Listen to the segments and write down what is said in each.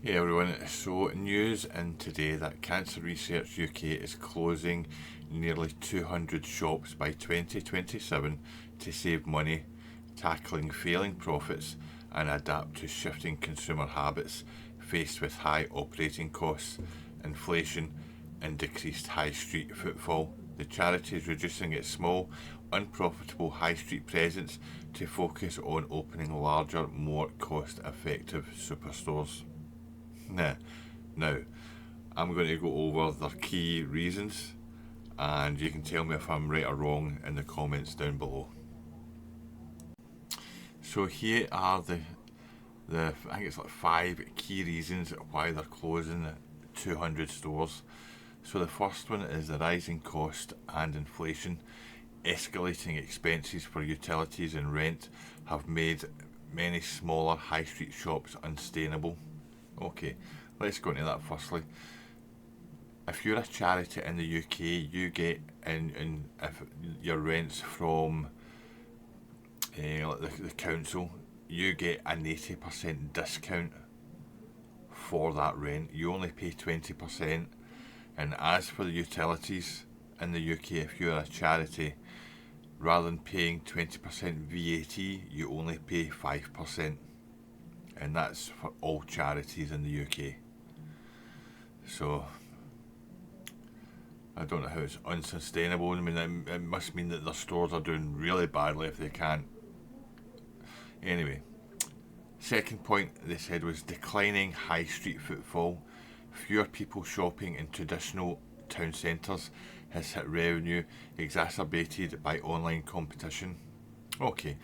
Hey everyone, so news in today that Cancer Research UK is closing nearly 200 shops by 2027 to save money, tackling failing profits and adapt to shifting consumer habits faced with high operating costs, inflation and decreased high street footfall. The charity is reducing its small, unprofitable high street presence to focus on opening larger, more cost effective superstores. Now, I'm going to go over the key reasons and you can tell me if I'm right or wrong in the comments down below. So here are the I think it's like 5 key reasons why they're closing 200 stores. So the first one is the rising cost and inflation. Escalating expenses for utilities and rent have made many smaller high street shops unsustainable. Okay, let's go into that firstly. If you're a charity in the UK, you get in if your rent's from like the council, you get an 80% discount for that rent. You only pay 20%. And as for the utilities in the UK, if you're a charity, rather than paying 20% VAT, you only pay 5%. And that's for all charities in the UK. So I don't know how it's unsustainable. I mean, it must mean that their stores are doing really badly if they can't. Anyway, second point they said was declining high street footfall. Fewer people shopping in traditional town centres has hit revenue, exacerbated by online competition. Okay,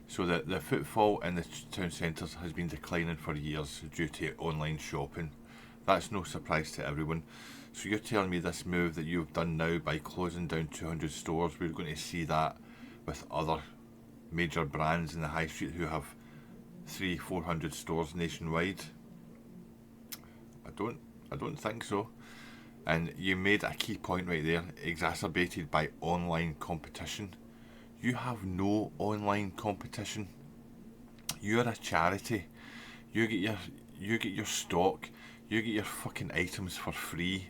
so the footfall in the town centres has been declining for years due to online shopping. That's no surprise to everyone. So you're telling me this move that you've done now by closing down 200 stores, we're going to see that with other major brands in the high street who have 300-400 stores nationwide? I don't think so. And you made a key point right there, exacerbated by online competition. You have no online competition. You're a charity. You get your stock. You get your fucking items for free.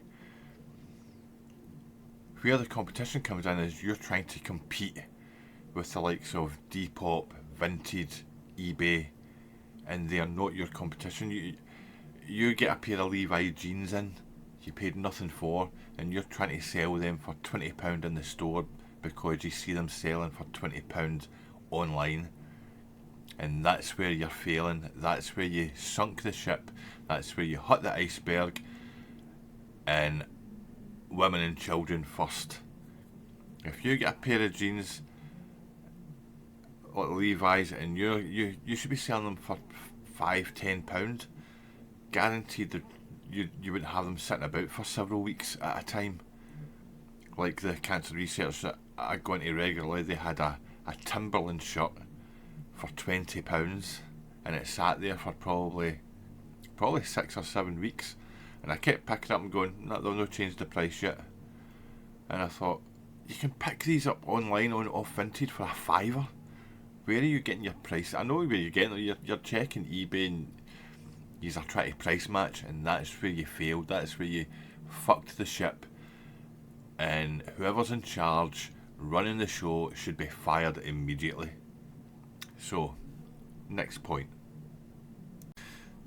Where the competition comes in is you're trying to compete with the likes of Depop, Vinted, eBay, and they are not your competition. You get a pair of Levi jeans in, you paid nothing for, and you're trying to sell them for £20 in the store because you see them selling for £20 online. And that's where you're failing. That's where you sunk the ship. That's where you hit the iceberg. And women and children first. If you get a pair of jeans like Levi's and you should be selling them for £5-10, guaranteed that you wouldn't have them sitting about for several weeks at a time. Like the Cancer Research that I go into regularly, they had a Timberland shirt for £20 and it sat there for probably 6 or 7 weeks, and I kept picking up and going, no, they'll not change the price yet. And I thought, you can pick these up online off Vinted for £5. Where are you getting your price? I know where you're getting it. You're checking eBay and you're trying to price match, and that's where you failed. That's where you fucked the ship. And whoever's in charge running the show should be fired immediately. So, next point.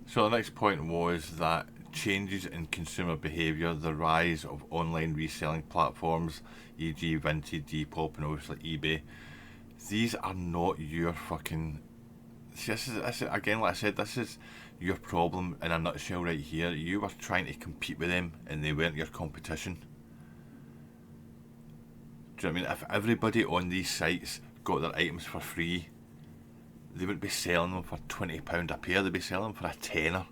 So the next point was that changes in consumer behaviour, the rise of online reselling platforms, e.g. Vinted, Depop and obviously eBay, these are not your fucking... This is, again, like I said, this is your problem in a nutshell right here. You were trying to compete with them and they weren't your competition. Do you know what I mean? If everybody on these sites got their items for free, they wouldn't be selling them for £20 a pair, they'd be selling them for a tenner.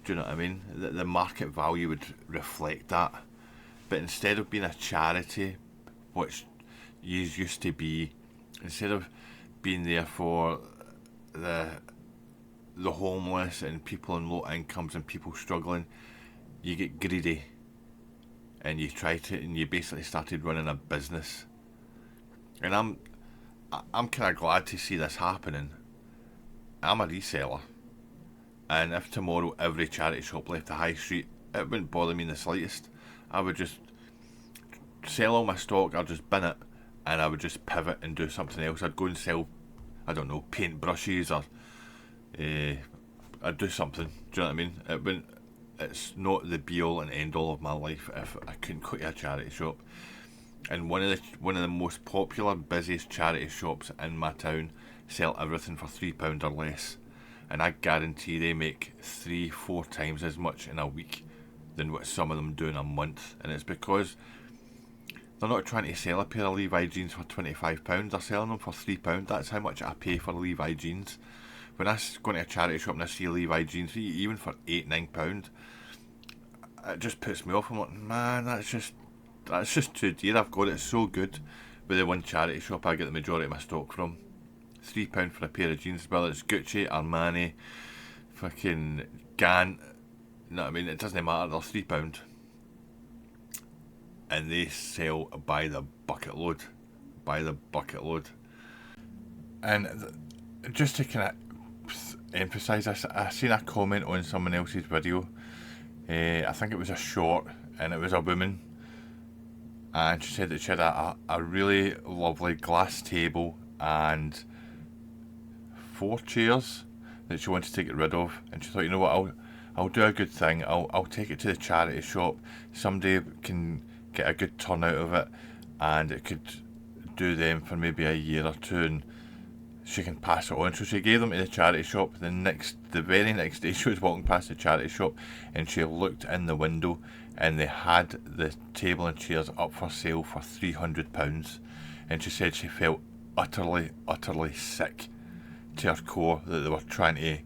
Do you know what I mean? The market value would reflect that. But instead of being a charity, which you used to be, instead of being there for the homeless and people in low incomes and people struggling, you get greedy and you basically started running a business. And I'm kind of glad to see this happening. I'm a reseller, And if tomorrow every charity shop left the high street, it wouldn't bother me in the slightest. I would just sell all my stock, I'd just bin it, and I would just pivot and do something else. I'd go and sell, I don't know, paint brushes, or I'd do something. Do you know what I mean? It wouldn't. It's not the be all and end all of my life if I couldn't go to a charity shop. And one of the most popular, busiest charity shops in my town sell everything for £3 or less, and I guarantee they make 3-4 times as much in a week than what some of them do in a month. And it's because they're not trying to sell a pair of Levi jeans for £25, they're selling them for £3. That's how much I pay for Levi jeans. When I go into a charity shop and I see Levi jeans, even for £8-9, it just puts me off. I'm like, man, that's just too dear. I've got it so good with the one charity shop I get the majority of my stock from. £3 for a pair of jeans, whether it's Gucci, Armani, fucking Gant, you know what I mean? It doesn't matter, they're £3. And they sell by the bucket load. By the bucket load. And just to kind of emphasise this, I seen a comment on someone else's video. I think it was a short, and it was a woman. And she said that she had a really lovely glass table and 4 chairs that she wanted to get rid of, and she thought, you know what, I'll do a good thing. I'll take it to the charity shop. Somebody can get a good turn out of it, and it could do them for maybe a year or two, and she can pass it on. So she gave them to the charity shop. The very next day, she was walking past the charity shop, and she looked in the window, and they had the table and chairs up for sale for £300. And she said she felt utterly sick to her core that they were trying to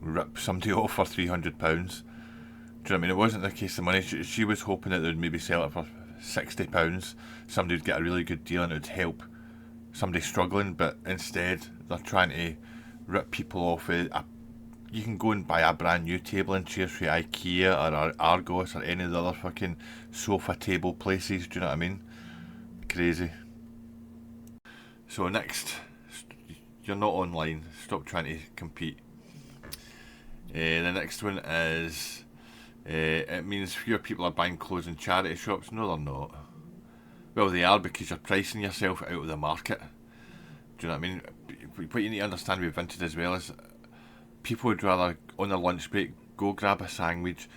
rip somebody off for £300. Do you know what I mean? It wasn't the case of money. She was hoping that they would maybe sell it for £60. Somebody would get a really good deal and it would help somebody struggling, but instead they're trying to rip people off. You can go and buy a brand new table and chairs from IKEA or Argos or any of the other fucking sofa table places. Do you know what I mean? Crazy. So next, you're not online. Stop trying to compete. The next one is it means fewer people are buying clothes in charity shops. No, they're not. Well, they are, because you're pricing yourself out of the market. Do you know what I mean? What you need to understand with Vinted as well is people would rather, on their lunch break, go grab a sandwich,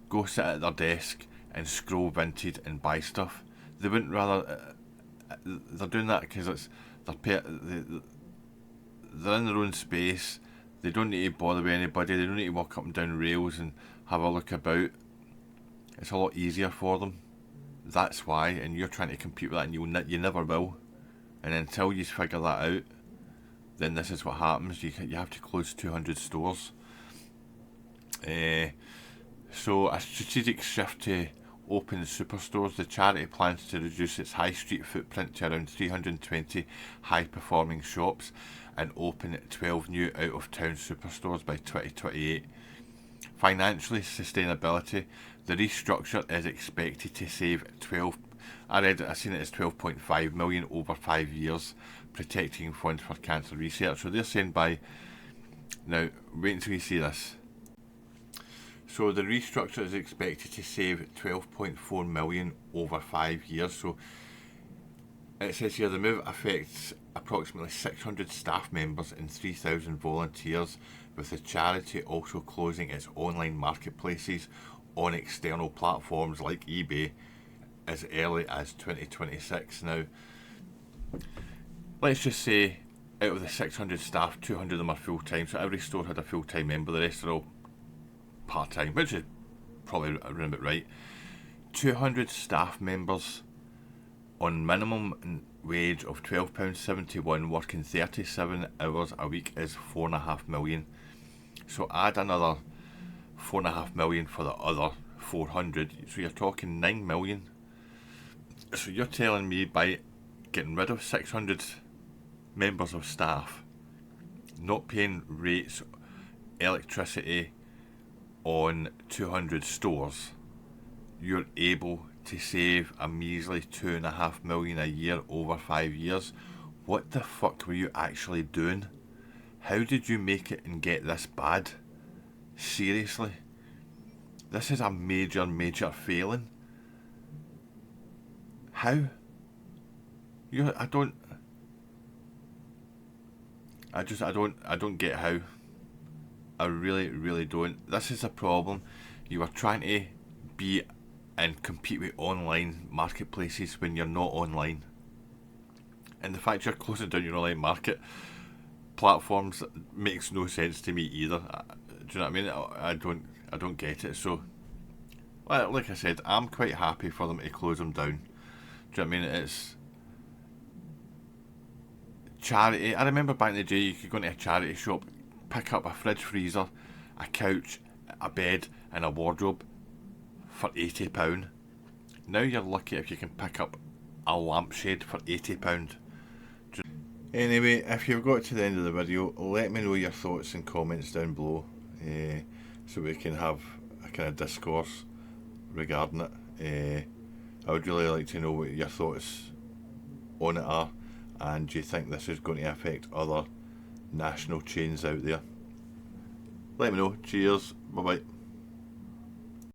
go sit at their desk and scroll Vinted and buy stuff. They wouldn't rather... they're doing that because they're in their own space. They don't need to bother with anybody. They don't need to walk up and down rails and have a look about. It's a lot easier for them. That's why, and you're trying to compete with that, and you never will. And until you figure that out, then this is what happens. You have to close 200 stores. So a strategic shift to open Superstores. The charity plans to reduce its high street footprint to around 320 high performing shops and open 12 new out of town superstores by 2028. Financially, sustainability. The restructure is expected to save I seen it as 12.5 million over 5 years, protecting funds for cancer research. So they're saying now wait until you see this. So the restructure is expected to save 12.4 million over 5 years. So it says here the move affects approximately 600 staff members and 3,000 volunteers, with the charity also closing its online marketplaces on external platforms like eBay as early as 2026. Now, let's just say out of the 600 staff, 200 of them are full-time, so every store had a full-time member, the rest are all part-time, which is probably around about right. 200 staff members on minimum wage of £12.71 working 37 hours a week is 4.5 million. So add another 4.5 million for the other 400, so you're talking 9 million. So you're telling me by getting rid of 600 members of staff, not paying rates, electricity on 200 stores, you're able to save a measly 2.5 million a year over 5 years. What the fuck were you actually doing? How did you make it and get this bad? Seriously, this is a major failing. How? I don't. I don't get how. I really don't. This is a problem. You are trying to be and compete with online marketplaces when you're not online. And the fact you're closing down your online market platforms makes no sense to me either. Do you know what I mean? I don't get it. So, well, like I said, I'm quite happy for them to close them down. Do you know what I mean? It's charity. I remember back in the day, you could go into a charity shop, pick up a fridge freezer, a couch, a bed, and a wardrobe for £80. Now you're lucky if you can pick up a lampshade for £80. Anyway, if you've got to the end of the video, let me know your thoughts and comments down below, so we can have a kind of discourse regarding it. I would really like to know what your thoughts on it are, and do you think this is going to affect other national chains out there? Let me know. Cheers. Bye bye.